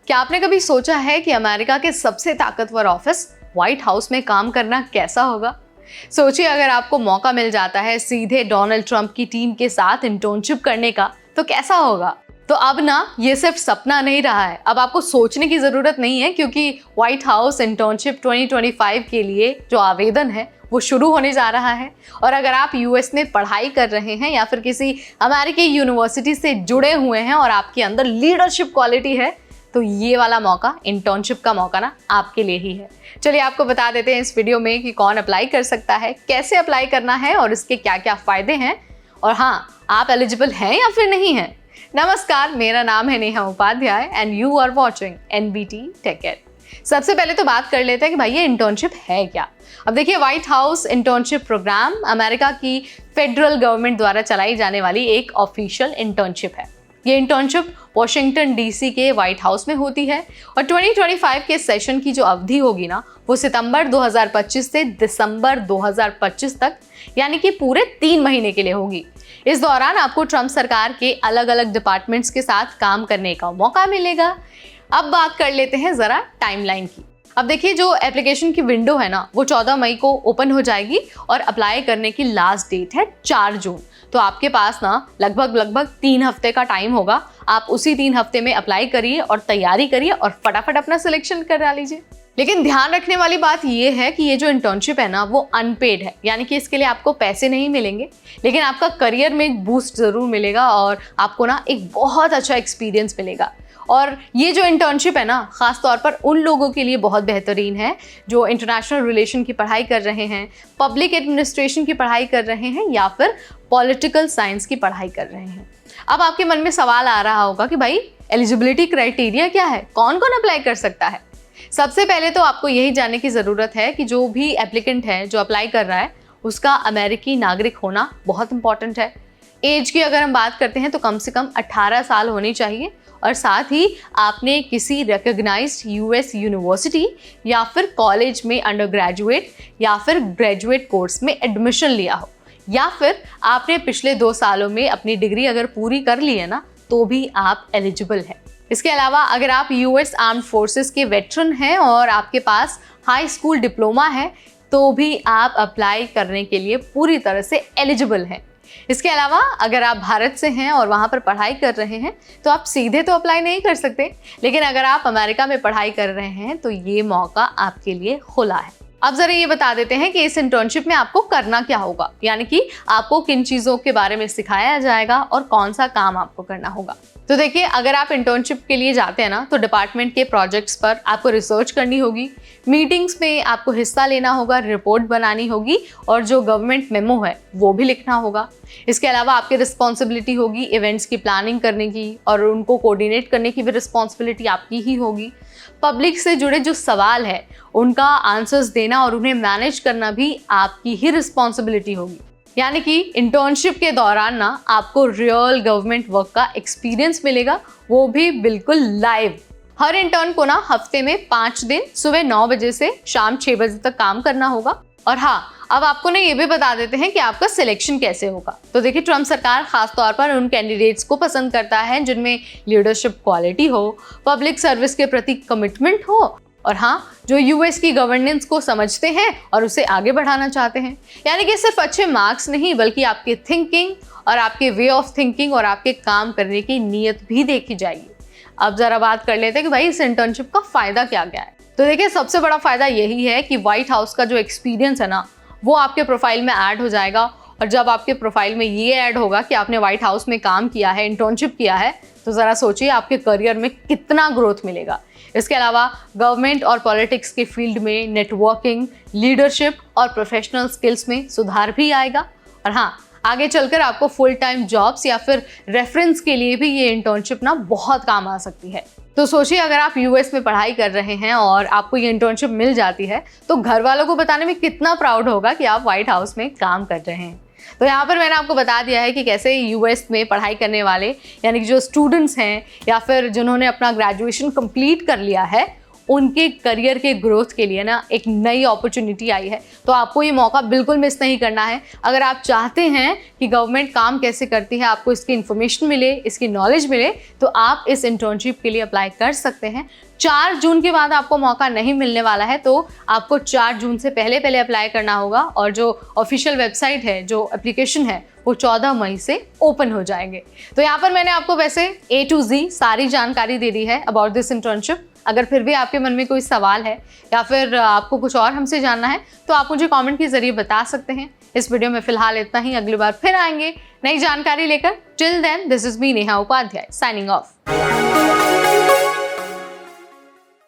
क्या आपने कभी सोचा है कि अमेरिका के सबसे ताकतवर ऑफिस व्हाइट हाउस में काम करना कैसा होगा? सोचिए, अगर आपको मौका मिल जाता है सीधे डोनाल्ड ट्रंप की टीम के साथ इंटर्नशिप करने का, तो कैसा होगा? तो अब ना ये सिर्फ सपना नहीं रहा है, अब आपको सोचने की ज़रूरत नहीं है, क्योंकि व्हाइट हाउस इंटर्नशिप 2025 के लिए जो आवेदन है वो शुरू होने जा रहा है। और अगर आप यूएस में पढ़ाई कर रहे हैं या फिर किसी अमेरिकी यूनिवर्सिटी से जुड़े हुए हैं और आपके अंदर लीडरशिप क्वालिटी है, तो ये वाला मौका, इंटर्नशिप का मौका ना आपके लिए ही है। चलिए आपको बता देते हैं इस वीडियो में कि कौन अप्लाई कर सकता है, कैसे अप्लाई करना है और इसके क्या क्या फ़ायदे हैं, और हाँ, आप एलिजिबल हैं या फिर नहीं हैं। नमस्कार, मेरा नाम है Neha Upadhyay and you are watching NBT tech ed. सबसे पहले तो बात कर लेते हैं कि भाई ये इंटर्नशिप है क्या। अब देखिए, White House internship program America की फेडरल गवर्नमेंट द्वारा चलाई जाने वाली एक ऑफिशियल इंटर्नशिप है। ये इंटर्नशिप वॉशिंगटन DC के व्हाइट हाउस में होती है और 2025 के सेशन की जो अवधि होगी ना, वो सितंबर 2025 से दिसंबर 2025 तक, यानी कि पूरे 3 महीने के लिए होगी। इस दौरान आपको ट्रंप सरकार के अलग अलग डिपार्टमेंट्स के साथ काम करने का मौका मिलेगा। अब बात कर लेते हैं ज़रा टाइमलाइन की। अब देखिए, जो एप्लीकेशन की विंडो है ना, वो 14 मई को ओपन हो जाएगी और अप्लाई करने की लास्ट डेट है 4 जून। तो आपके पास ना लगभग 3 हफ्ते का टाइम होगा। आप उसी 3 हफ्ते में अप्लाई करिए और तैयारी करिए और फटाफट अपना सिलेक्शन करा लीजिए। लेकिन ध्यान रखने वाली बात ये है कि ये जो इंटर्नशिप है ना, वो अनपेड है, यानी कि इसके लिए आपको पैसे नहीं मिलेंगे, लेकिन आपका करियर में एक बूस्ट ज़रूर मिलेगा और आपको ना एक बहुत अच्छा एक्सपीरियंस मिलेगा। और ये जो इंटर्नशिप है ना, ख़ास तौर पर उन लोगों के लिए बहुत बेहतरीन है जो इंटरनेशनल रिलेशन की पढ़ाई कर रहे हैं, पब्लिक एडमिनिस्ट्रेशन की पढ़ाई कर रहे हैं या फिर पॉलिटिकल साइंस की पढ़ाई कर रहे हैं। अब आपके मन में सवाल आ रहा होगा कि भाई एलिजिबिलिटी क्राइटेरिया क्या है, कौन कौन अप्लाई कर सकता है। सबसे पहले तो आपको यही जानने की ज़रूरत है कि जो भी एप्लीकेंट है, जो अप्लाई कर रहा है, उसका अमेरिकी नागरिक होना बहुत इंपॉर्टेंट है। एज की अगर हम बात करते हैं तो कम से कम 18 साल होनी चाहिए और साथ ही आपने किसी रिकॉग्नाइज्ड US यूनिवर्सिटी या फिर कॉलेज में अंडर ग्रेजुएट या फिर ग्रेजुएट कोर्स में एडमिशन लिया हो, या फिर आपने पिछले 2 सालों में अपनी डिग्री अगर पूरी कर ली है ना, तो भी आप एलिजिबल हैं। इसके अलावा अगर आप US आर्म्ड फोर्सेस के वेटरन हैं और आपके पास हाई स्कूल डिप्लोमा है, तो भी आप अप्लाई करने के लिए पूरी तरह से एलिजिबल हैं। इसके अलावा अगर आप भारत से हैं और वहाँ पर पढ़ाई कर रहे हैं, तो आप सीधे तो अप्लाई नहीं कर सकते, लेकिन अगर आप अमेरिका में पढ़ाई कर रहे हैं तो ये मौका आपके लिए खुला है। अब ज़रा ये बता देते हैं कि इस इंटर्नशिप में आपको करना क्या होगा, यानी कि आपको किन चीज़ों के बारे में सिखाया जाएगा और कौन सा काम आपको करना होगा। तो देखिए, अगर आप इंटर्नशिप के लिए जाते हैं ना, तो डिपार्टमेंट के प्रोजेक्ट्स पर आपको रिसर्च करनी होगी, मीटिंग्स में आपको हिस्सा लेना होगा, रिपोर्ट बनानी होगी और जो गवर्नमेंट मेमो है वो भी लिखना होगा। इसके अलावा आपकी रिस्पॉन्सिबिलिटी होगी इवेंट्स की प्लानिंग करने की और उनको कोऑर्डिनेट करने की भी रिस्पॉन्सिबिलिटी आपकी ही होगी। पब्लिक से जुड़े जो सवाल है उनका आंसर्स देना और उन्हें मैनेज करना भी आपकी ही रिस्पॉन्सिबिलिटी होगी। यानी कि इंटर्नशिप के दौरान ना आपको रियल गवर्नमेंट वर्क का एक्सपीरियंस मिलेगा, वो भी बिल्कुल लाइव। हर इंटर्न को ना हफ्ते में 5 दिन सुबह 9 बजे से शाम 6 बजे तक काम करना होगा। और हाँ, अब आपको ना ये भी बता देते हैं कि आपका सिलेक्शन कैसे होगा। तो देखिए, ट्रंप सरकार खास तौर पर उन कैंडिडेट्स को पसंद करता है जिनमें लीडरशिप क्वालिटी हो, पब्लिक सर्विस के प्रति कमिटमेंट हो और हाँ, जो US की गवर्नेंस को समझते हैं और उसे आगे बढ़ाना चाहते हैं। यानी कि सिर्फ अच्छे मार्क्स नहीं, बल्कि आपकी थिंकिंग और आपके वे ऑफ थिंकिंग और आपके काम करने की नीयत भी देखी जाएगी। अब ज़रा बात कर लेते हैं कि भाई इस इंटर्नशिप का फ़ायदा क्या क्या है। तो देखिए, सबसे बड़ा फ़ायदा यही है कि व्हाइट हाउस का जो एक्सपीरियंस है ना, वो आपके प्रोफाइल में ऐड हो जाएगा। और जब आपके प्रोफाइल में ये ऐड होगा कि आपने व्हाइट हाउस में काम किया है, इंटर्नशिप किया है, तो ज़रा सोचिए आपके करियर में कितना ग्रोथ मिलेगा। इसके अलावा गवर्नमेंट और पॉलिटिक्स के फील्ड में नेटवर्किंग, लीडरशिप और प्रोफेशनल स्किल्स में सुधार भी आएगा। और हाँ, आगे चलकर आपको फुल टाइम जॉब्स या फिर रेफरेंस के लिए भी ये इंटर्नशिप ना बहुत काम आ सकती है। तो सोचिए, अगर आप US में पढ़ाई कर रहे हैं और आपको ये इंटर्नशिप मिल जाती है, तो घर वालों को बताने में कितना प्राउड होगा कि आप व्हाइट हाउस में काम कर रहे हैं। तो यहाँ पर मैंने आपको बता दिया है कि कैसे US में पढ़ाई करने वाले, यानी कि जो स्टूडेंट्स हैं या फिर जिन्होंने अपना ग्रेजुएशन कंप्लीट कर लिया है, उनके करियर के ग्रोथ के लिए ना एक नई अपॉर्चुनिटी आई है। तो आपको ये मौका बिल्कुल मिस नहीं करना है। अगर आप चाहते हैं कि गवर्नमेंट काम कैसे करती है, आपको इसकी इन्फॉर्मेशन मिले, इसकी नॉलेज मिले, तो आप इस इंटर्नशिप के लिए अप्लाई कर सकते हैं। 4 जून के बाद आपको मौका नहीं मिलने वाला है, तो आपको 4 जून से पहले अप्लाई करना होगा और जो ऑफिशियल वेबसाइट है, जो एप्लीकेशन है, वो 14 मई से ओपन हो जाएंगे। तो यहाँ पर मैंने आपको वैसे A to Z सारी जानकारी दे दी है अबाउट दिस इंटर्नशिप। अगर फिर भी आपके मन में कोई सवाल है या फिर आपको कुछ और हमसे जानना है, तो आप मुझे कमेंट के जरिए बता सकते हैं। इस वीडियो में फिलहाल इतना ही, अगली बार फिर आएंगे नई जानकारी लेकर। Till then, this is me Neha Upadhyay signing of.